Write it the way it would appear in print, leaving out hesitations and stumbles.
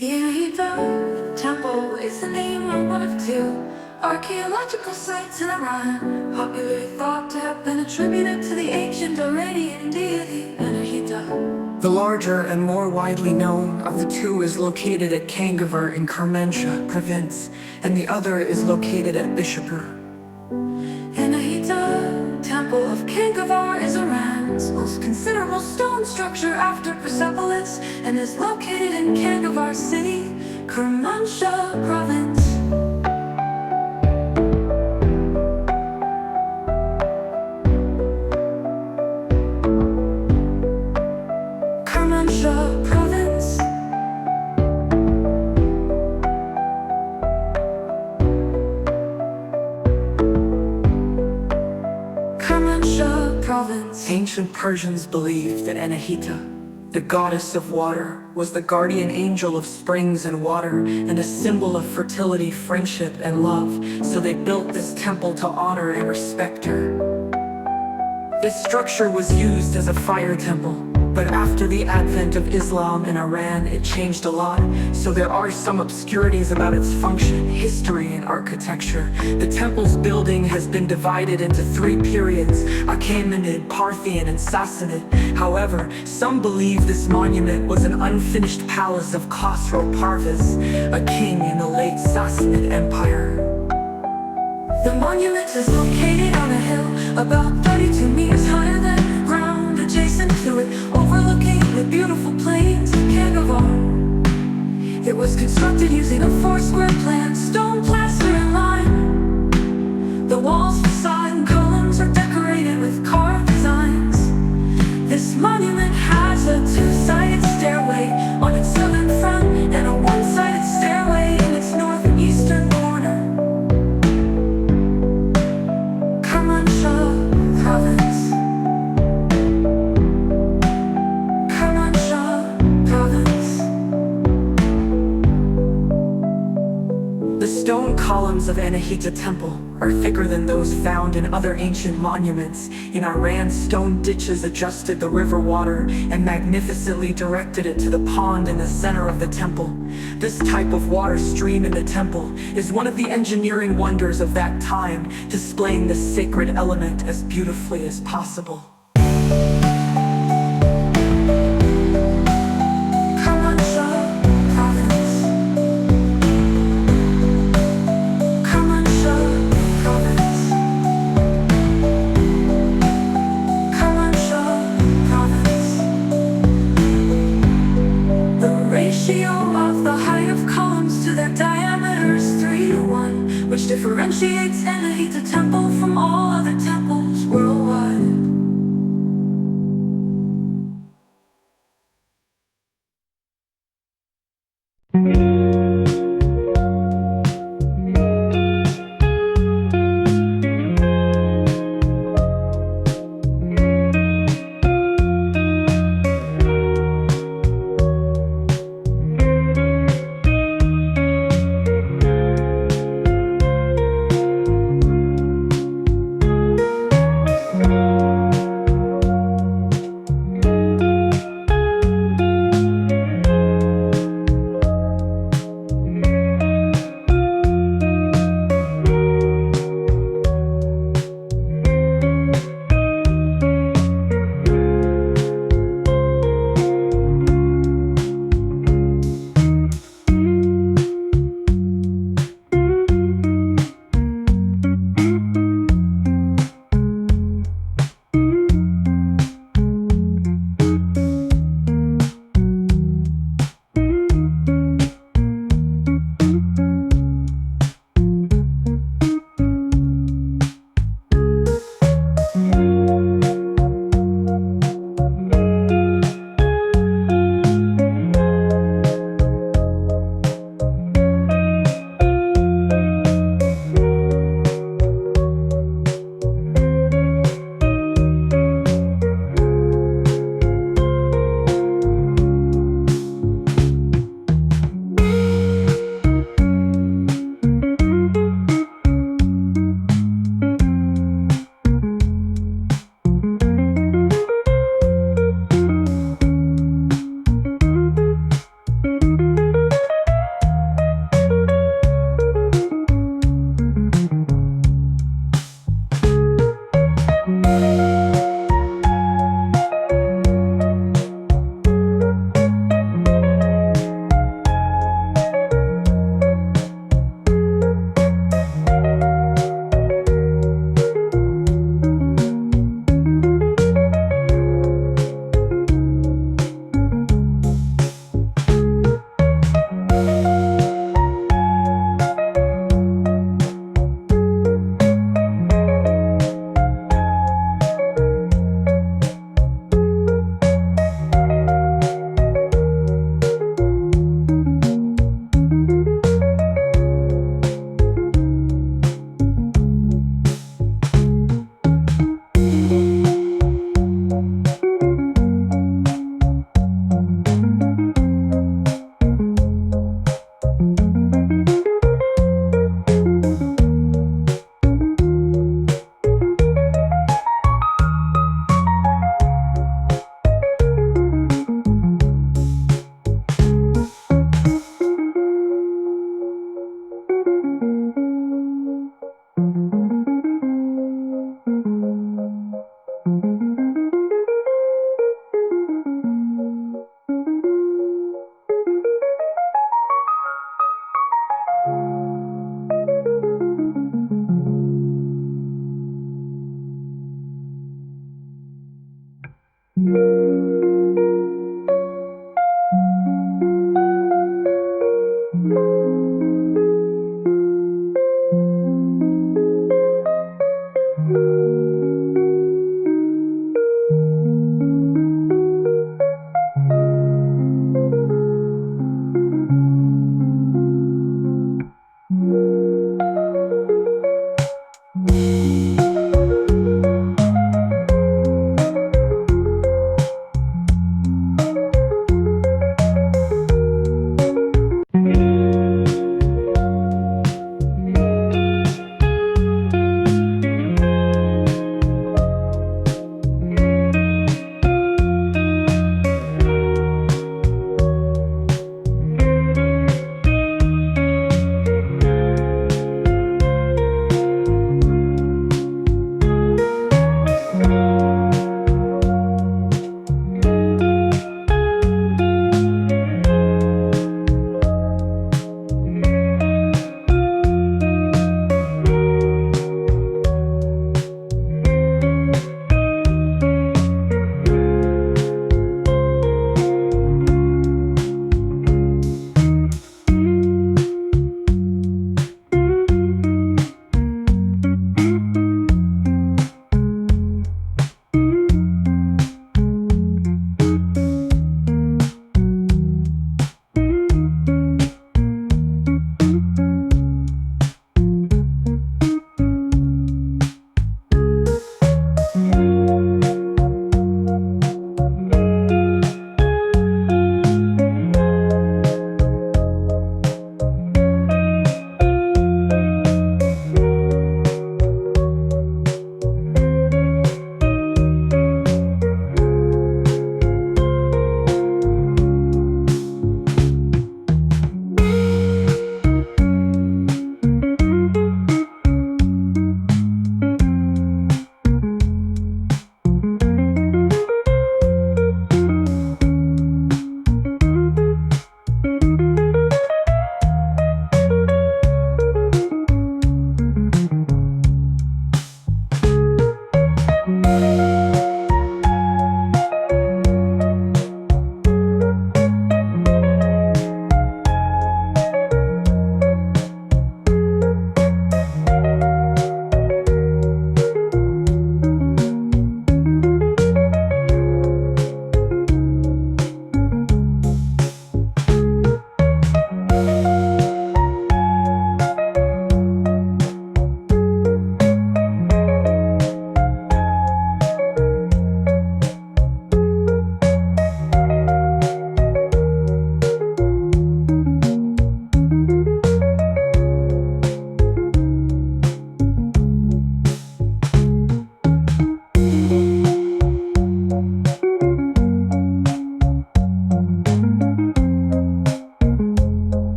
The Anahita Temple is the name of one of two archaeological sites in Iran, popularly thought to have been attributed to the ancient Iranian deity Anahita. The larger and more widely known of the two is located at Kangāvar in Kermanshah Province, and the other is located at Bishapur. Anahita Temple of Kangavar is Iran's most considerable stone structure after Persepolis and is located in Kangavar City, Kermanshah Province. Kermanshah Province. Kermanshah Province. Ancient Persians believed that Anahita, the goddess of water, was the guardian angel of springs and water and a symbol of fertility, friendship, and love, so they built this temple to honor and respect her. This structure was used as a fire temple, but after the advent of Islam in Iran, it changed a lot, so there are some obscurities about its function, history, and architecture. The temple's building has been divided into three periods: Achaemenid, Parthian, and Sassanid. However, some believe this monument was an unfinished palace of Khosrow Parviz, a king in the late Sassanid Empire. The monument is located on a hill about 32 meters higher than ground, adjacent to it, overlooking the beautiful plains of Kangāvar. It was constructed using a four-square plan, stone, plaster, and lime. The walls, facade, and columns are decorated with carved designs. This monument has a two-sided stairway on its southern front and a one-sided stairway in its northeastern border. Kermanshah Province. Kermanshah Province. The stone columns of Anahita Temple are thicker than those found in other ancient monuments. In Iran, stone ditches adjusted the river water and magnificently directed it to the pond in the center of the temple. This type of water stream in the temple is one of the engineering wonders of that time, displaying the sacred element as beautifully as possible. Of the height of columns to their diameter is 3:1, which differentiates Anahita Temple from all other temples.